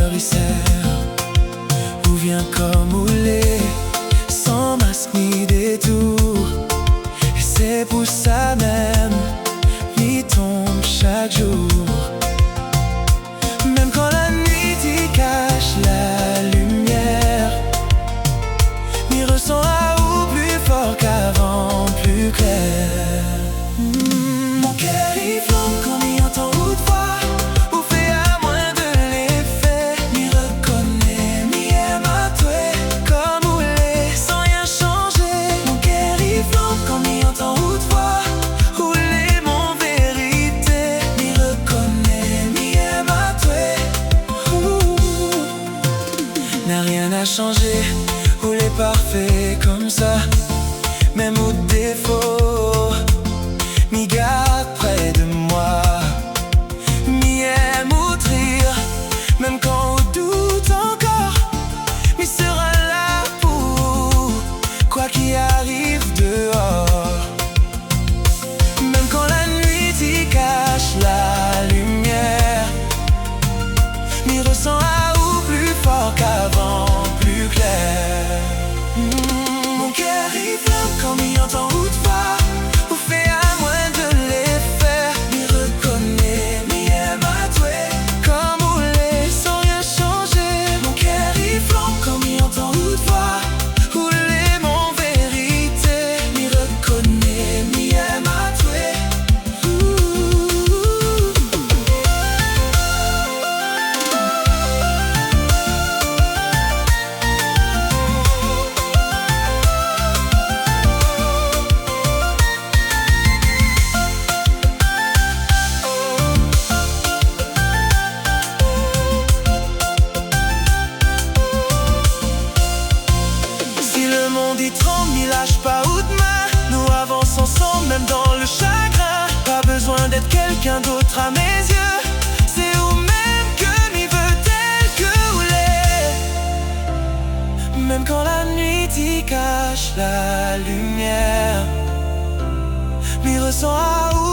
fleurissaire, où vient comme moulé, sans masque ni détour. Et c'est pour ça même, il tombe chaque jour. Même quand la nuit t'y cache la lumière, m'y ressent à ou plus fort qu'avant, plus clair. Mon cœur y flambe quand m'y entend ou de voix, ou fait à moins de l'effet. M'y reconnaît, m'y aime à toi, comme où l'est, sans rien changer. Mon cœur y flambe quand m'y entend ou de voix, où l'est mon vérité. M'y reconnaît, m'y aime à toi. N'a rien à changer, où l'est parfait comme ça, même au défaut. M'y garde près de moi, m'y aime outre-rire, même quand on doute encore, m'y sera là pour quoi qu'il arrive dehors. Même quand la nuit t'y cache la lumière, m'y ressent à ou plus fort qu'avant, plus clair. Mon cœur y flamme quand m'y entend ou de voix, ou fait à moins de l'effet. M'y reconnaît, m'y aime à toi, comme où l'est, sans rien changer. Mon cœur y flambe quand m'y entend ou de voix, où l'est mon vérité. M'y reconnaît, m'y aime à toi. Si le monde y tremble, n'y lâche pas ou de main. Nous avançons ensemble, même dans le chagrin. Pas besoin d'être quelqu'un d'autre à mes yeux. C'est vous-même que m'y veut tel que vous l'êtes. Même quand la nuit t'y cache la lumière, m'y ressent à où